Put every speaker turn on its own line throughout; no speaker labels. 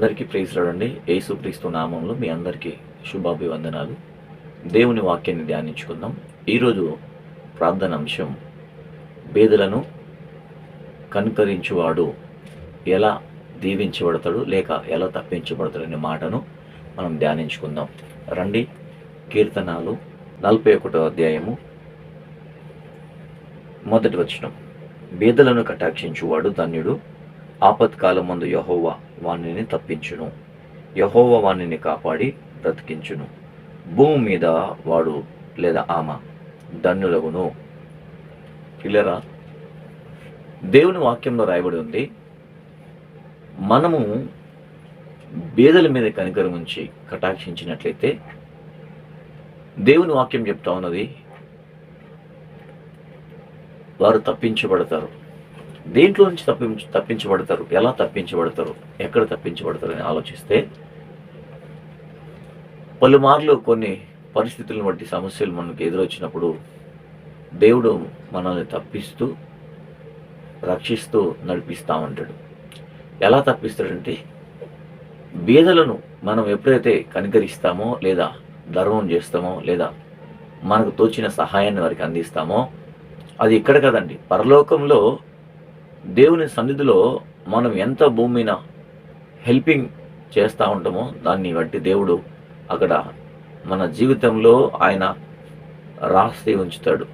అందరికీ praise lord. యేసుక్రీస్తు నామంలో మీ అందరికీ శుభాభివందనాలు. దేవుని వాక్యాన్ని ధ్యానించుకుందాం. ఈరోజు ప్రార్థన అంశం, పేదలను కనుకరించువాడు ఎలా దీవించబడతాడు లేక ఎలా తప్పించబడతాడు అనే మాటను మనం ధ్యానించుకుందాం. రండి. కీర్తనాలు 41వ అధ్యాయము 1వ వచనం. బీదలను కటాక్షించువాడు ధన్యుడు, ఆపత్కాలమందు యెహోవా వానిని తప్పించును. యెహోవా వానిని కాపాడి బ్రతికించును. భూమి మీద వాడు లేదా ఆమె ధన్యులగును. పిల్లరా, దేవుని వాక్యంలో రాయబడి ఉంది, మనము బీదల మీద కనికరం ఉంచి కటాక్షించినట్లయితే దేవుని వాక్యం చెప్తా ఉన్నది, వారు తప్పించబడతారు. దేంట్లో నుంచి తప్పించబడతారు, ఎలా తప్పించబడతారు, ఎక్కడ తప్పించబడతారు అని ఆలోచిస్తే, పలుమార్లు కొన్ని పరిస్థితులను బట్టి సమస్యలు మనకు ఎదురొచ్చినప్పుడు దేవుడు మనల్ని తప్పిస్తూ రక్షిస్తూ నడిపిస్తూ ఉంటాడు. ఎలా తప్పిస్తాడంటే, బీదలను మనం ఎప్పుడైతే కనికరిస్తామో లేదా ధర్మం చేస్తామో లేదా మనకు తోచిన సహాయాన్ని వారికి అందిస్తామో, అది ఇక్కడ కదండి, పరలోకంలో దేవుని సన్నిధిలో మనం ఎంత భూమిన హెల్పింగ్ చేస్తూ ఉంటామో దాన్ని బట్టి దేవుడు అక్కడ మన జీవితంలో ఆయన రాసి ఉంచుతాడు.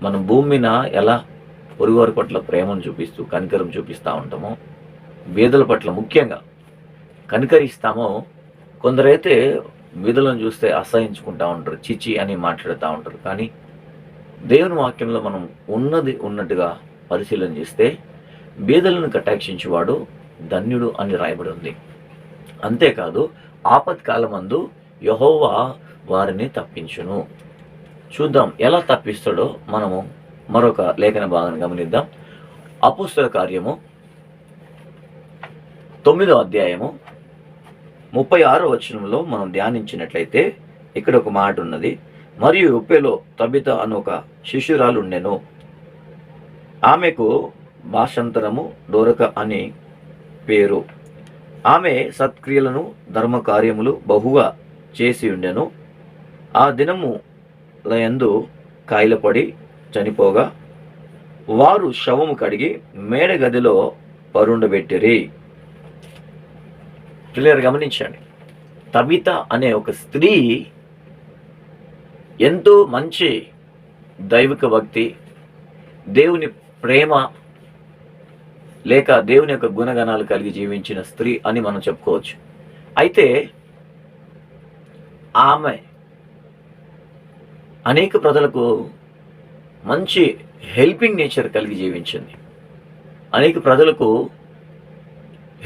మనం భూమిన ఎలా పొరుగువారి పట్ల ప్రేమను చూపిస్తూ కనికరం చూపిస్తూ ఉంటామో, బీదల పట్ల ముఖ్యంగా కనికరిస్తామో, కొందరైతే బీదలను చూస్తే అసహించుకుంటూ ఉంటారు, చిచి అని మాట్లాడుతూ ఉంటారు. కానీ దేవుని వాక్యంలో మనం ఉన్నది ఉన్నట్టుగా పరిశీలన చేస్తే బీదలను కటాక్షించువాడు ధన్యుడు అని రాయబడి ఉంది. అంతేకాదు, ఆపత్కాలమందు యెహోవా వారిని తప్పించును. చూద్దాం ఎలా తప్పిస్తాడో మనము మరొక లేఖన భాగాన్ని గమనిద్దాం. అపోస్తల కార్యము 9వ అధ్యాయము 36వ వచనంలో మనం ధ్యానించినట్లయితే ఇక్కడ ఒక మాట ఉన్నది. మరియు యొప్పేలో తబిత అను ఒక శిష్యురాలు ఉండెను. ఆమెకు భాషాంతరము డోరక అని పేరు. ఆమె సత్క్రియలను ధర్మకార్యములు బహుగా చేసి ఉండెను. ఆ దినము యందు కాయలపడి చనిపోగా వారు శవము కడిగి మేడ గదిలో పరుండబెట్టిరి. క్లియర్ గమనించండి. తబిత అనే ఒక స్త్రీ ఎంతో మంచి దైవిక భక్తి, దేవుని ప్రేమ లేక దేవుని యొక్క గుణగణాలు కలిగి జీవించిన స్త్రీ అని మనం చెప్పుకోవచ్చు. అయితే ఆమె అనేక ప్రజలకు మంచి హెల్పింగ్ నేచర్ కలిగి జీవించింది. అనేక ప్రజలకు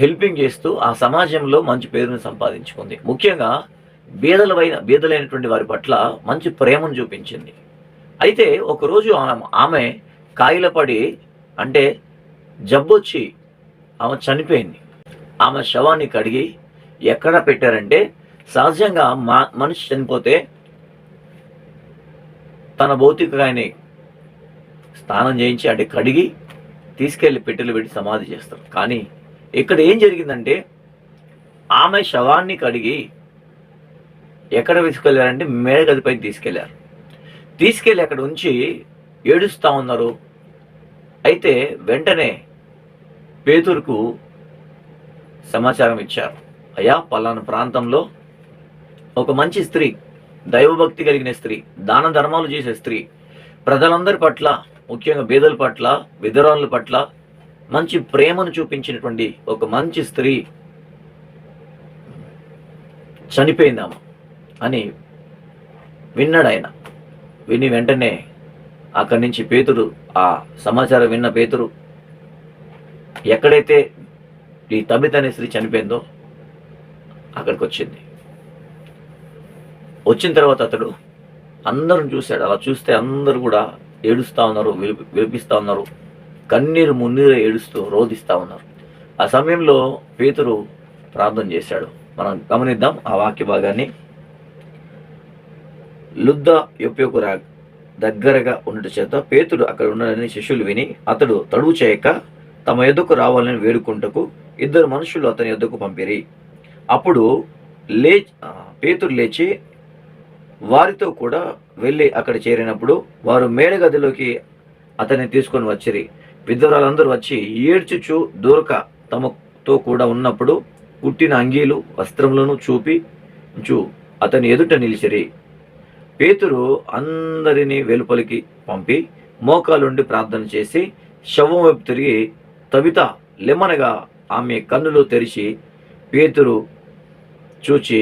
హెల్పింగ్ చేస్తూ ఆ సమాజంలో మంచి పేరును సంపాదించుకుంది. ముఖ్యంగా బీదలైనటువంటి వారి పట్ల మంచి ప్రేమను చూపించింది. అయితే ఒకరోజు ఆమె కాయిలపడి, అంటే జబ్బొచ్చి ఆమె చనిపోయింది. ఆమె శవాన్ని కడిగి ఎక్కడ పెట్టారంటే, సహజంగా మనిషి చనిపోతే తన భౌతికాన్ని స్నానం చేయించి అంటే కడిగి తీసుకెళ్లి పెట్టెలు పెట్టి సమాధి చేస్తారు. కానీ ఇక్కడ ఏం జరిగిందంటే, ఆమె శవాన్ని కడిగి ఎక్కడ తీసుకెళ్లారంటే మేడ గదిపై తీసుకెళ్లారు. తీసుకెళ్ళి అక్కడ ఉంచి ఏడుస్తూ ఉన్నారు. అయితే వెంటనే పేతురుకు సమాచారం ఇచ్చారు, అయ్యా పలానా ప్రాంతంలో ఒక మంచి స్త్రీ, దైవభక్తి కలిగిన స్త్రీ, దాన ధర్మాలు చేసే స్త్రీ, ప్రజలందరి పట్ల ముఖ్యంగా బీదల పట్ల విధవరాళ్ళ పట్ల మంచి ప్రేమను చూపించినటువంటి ఒక మంచి స్త్రీ చనిపోయిందామా అని విన్నాడు ఆయన. విని వెంటనే అక్కడి నుంచి పేతురు, ఆ సమాచారం విన్న పేతురు ఎక్కడైతే ఈ తబిత అనే స్త్రీ చనిపోయిందో అక్కడికి వచ్చింది. వచ్చిన తర్వాత అతడు అందరం చూశాడు. అలా చూస్తే అందరూ కూడా ఏడుస్తూ ఉన్నారు, విలిపిస్తూ ఉన్నారు, కన్నీరు మున్నీరు ఏడుస్తూ రోధిస్తూ ఉన్నారు. ఆ సమయంలో పేతురు ప్రార్థన చేశాడు. మనం గమనిద్దాం ఆ వాక్య భాగాన్ని. లుద్ద యొప్పేకు దగ్గరగా ఉండట చేత పేతుడు అక్కడ ఉన్నాడని శిష్యులు విని అతడు తడువు చేయక తమ ఎదుకు రావాలని వేడుకుంటకు 2 మనుషులు అతని యొద్దకు పంపిరి. అప్పుడు పేతురు లేచి వారితో కూడా వెళ్ళి అక్కడ చేరినప్పుడు వారు మేడగదిలోకి అతన్ని తీసుకొని వచ్చిరి. విధవరాలందరూ వచ్చి ఏడ్చుచు దూరక తమతో కూడా ఉన్నప్పుడు కుట్టిన అంగీలు వస్త్రములను చూపించు అతని ఎదుట నిలిచిరి. పేతురు అందరినీ వెలుపలికి పంపి మోకాలుండి ప్రార్థన చేసి శవం వైపు తిరిగి, తబిత లెమ్మనగా ఆమె కన్నులు తెరిచి పేతురు చూచి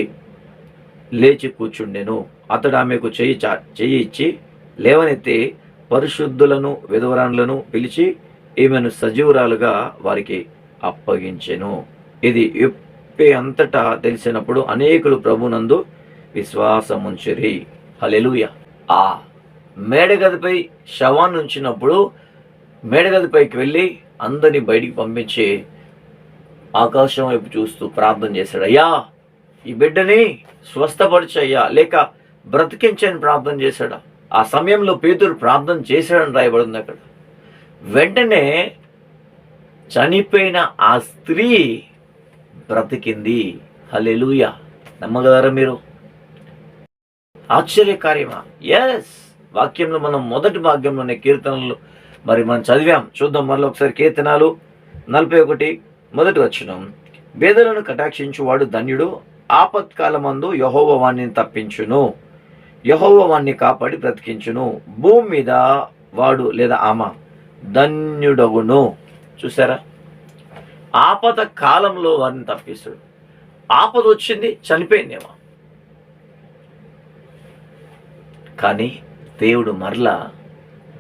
లేచి కూర్చుండెను. అతడు ఆమెకు చెయ్యి ఇచ్చి లేవనెత్తి పరిశుద్ధులను విధవరాన్లను పిలిచి ఈమెను సజీవురాలుగా వారికి అప్పగించెను. ఇది యొప్పే అంతటా తెలిసినప్పుడు అనేకులు ప్రభునందు విశ్వాసముంచిరి. హల్లెలూయా. ఆ మేడగదిపై శవాన్ని ఉంచినప్పుడు మేడగదిపైకి వెళ్ళి అందరినీ బయటికి పంపించి ఆకాశం వైపు చూస్తూ ప్రార్థన చేశాడు. అయ్యా, ఈ బిడ్డని స్వస్థపరిచయ్యా, లేక బ్రతికించని ప్రార్థన చేశాడు. ఆ సమయంలో పేతురు ప్రార్థన చేశాడని రాయబడింది అక్కడ. వెంటనే చనిపోయిన ఆ స్త్రీ బ్రతికింది. హల్లెలూయా. నమ్మగలరా మీరు? ఆశ్చర్యకార్యమా? ఎస్. వాక్యంలో మనం మొదటి భాగ్యంలోనే కీర్తనలు మనం చదివాం. చూద్దాం మరలో ఒకసారి. కీర్తనాలు 41 మొదటి వచనం. బేదలను కటాక్షించువాడు ధన్యుడు, ఆపత్కాలమందు యెహోవా వాణ్ణి తప్పించును, యెహోవా వాణ్ణి కాపాడి బ్రతికించును, భూమి మీద వాడు లేదా ఆమె ధన్యుడగును. చూసారా? ఆపద కాలంలో వారిని తప్పిస్తాడు. ఆపద వచ్చింది, చనిపోయిందేమో, కానీ దేవుడు మరలా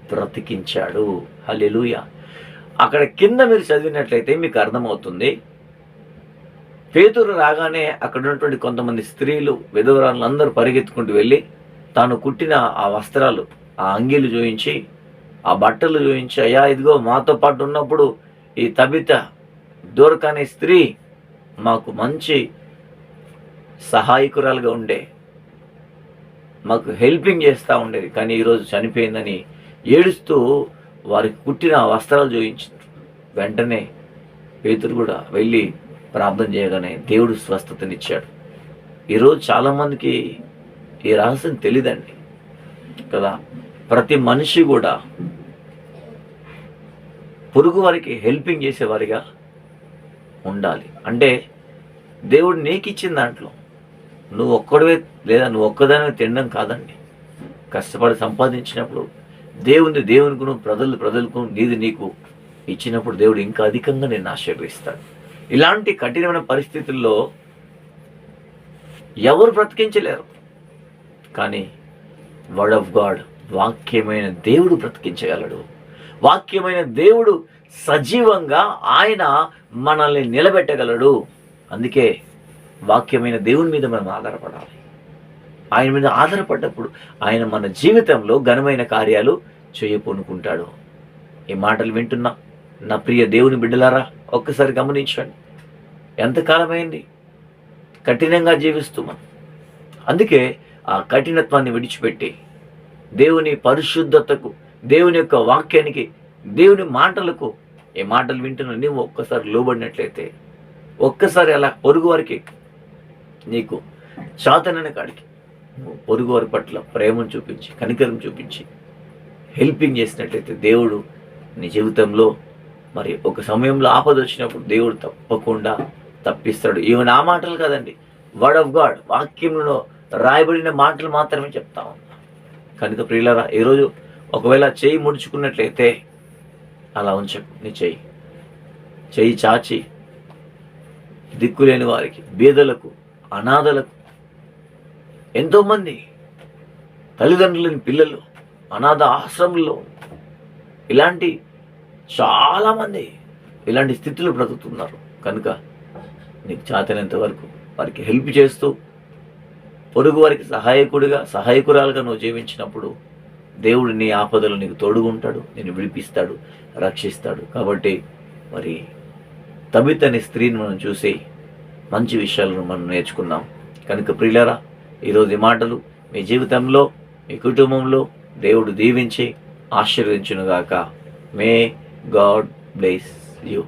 బ్రతికించాడు. హల్లెలూయా. అక్కడ కింద మీరు చదివినట్లయితే మీకు అర్థమవుతుంది. పేతురు రాగానే అక్కడ ఉన్నటువంటి కొంతమంది స్త్రీలు, విధవరాలు అందరూ పరిగెత్తుకుంటూ వెళ్ళి తాను కుట్టిన ఆ వస్త్రాలు, ఆ అంగీలు చూయించి, ఆ బట్టలు చూయించి, అయ్యా ఇదిగో మాతో పాటు ఉన్నప్పుడు ఈ తబిత దొరకనే స్త్రీ మాకు మంచి సహాయకురాలుగా ఉండే, మాకు హెల్పింగ్ చేస్తూ ఉండేది, కానీ ఈరోజు చనిపోయిందని ఏడుస్తూ వారికి కుట్టిన వస్త్రాలు చూయించారు. వెంటనే పేతురు కూడా వెళ్ళి ప్రార్థన చేయగానే దేవుడు స్వస్థతనిచ్చాడు. ఈరోజు చాలామందికి ఈ రహస్యం తెలియదండి కదా. ప్రతి మనిషి కూడా పొరుగు వారికి హెల్పింగ్ చేసేవారిగా ఉండాలి. అంటే దేవుడు నీకు ఇచ్చిన దాంట్లో నువ్వు ఒక్కడివే లేదా నువ్వు ఒక్కదానివే తినడం కాదండి. కష్టపడి సంపాదించినప్పుడు దేవునికి ప్రజలకు నీది నీకు ఇచ్చినప్పుడు దేవుడు ఇంకా అధికంగా నేను ఆశీర్వదిస్తాడు. ఇలాంటి కఠినమైన పరిస్థితుల్లో ఎవరు బ్రతికించలేరు, కానీ వర్డ్ ఆఫ్ గాడ్, వాక్యమైన దేవుడు బ్రతికించగలడు. వాక్యమైన దేవుడు సజీవంగా ఆయన మనల్ని నిలబెట్టగలడు. అందుకే వాక్యమైన దేవుని మీద మనం ఆధారపడాలి. ఆయన మీద ఆధారపడ్డప్పుడు ఆయన మన జీవితంలో ఘనమైన కార్యాలు చేయపూనుకుంటాడు. ఈ మాటలు వింటున్నా నా ప్రియ దేవుని బిడ్డలారా, ఒక్కసారి గమనించండి. ఎంతకాలమైంది కఠినంగా జీవిస్తూ మనం. అందుకే ఆ కఠినత్వాన్ని విడిచిపెట్టి దేవుని పరిశుద్ధతకు, దేవుని యొక్క వాక్యానికి, దేవుని మాటలకు, ఈ మాటలు వింటున్నా నువ్వు ఒక్కసారి లోబడినట్లయితే, ఒక్కసారి అలా పొరుగు వారికి నీకు చాతనని కాడికి పొరుగు వారి పట్ల ప్రేమను చూపించి, కనికరం చూపించి హెల్పింగ్ చేసినట్లయితే దేవుడు నీ జీవితంలో ఒక సమయంలో ఆపద వచ్చినప్పుడు దేవుడు తప్పకుండా తప్పిస్తాడు. ఇవి నా మాటలు కాదండి, వర్డ్ ఆఫ్ గాడ్, వాక్యంలో రాయబడిన మాటలు మాత్రమే చెప్తా ఉన్నా. కనుక ప్రియులారా, ఈరోజు ఒకవేళ చేయి ముడుచుకున్నట్లయితే అలా ఉంచకు. నీ చెయ్యి చాచి దిక్కులేని వారికి, బీదలకు, అనాథలకు, ఎంతోమంది తల్లిదండ్రులని పిల్లలు అనాథ ఆశ్రమంలో ఇలాంటి చాలామంది ఇలాంటి స్థితిలో బ్రతుకుతున్నారు. కనుక నీకు చేతనంత వరకు వారికి హెల్ప్ చేస్తూ పొరుగు వారికి సహాయకురాలుగా నువ్వు జీవించినప్పుడు దేవుడు నీ ఆపదలు నీకు తోడుగుంటాడు, నేను విడిపిస్తాడు, రక్షిస్తాడు. కాబట్టి తబిత అనే స్త్రీని మనం చూసి మంచి విషయాలను మనం నేర్చుకున్నాం. కనుక ప్రియులారా, ఈరోజు ఈ మాటలు మీ జీవితంలో, మీ కుటుంబంలో దేవుడు దీవించి ఆశీర్వదించునుగాక. May God bless you.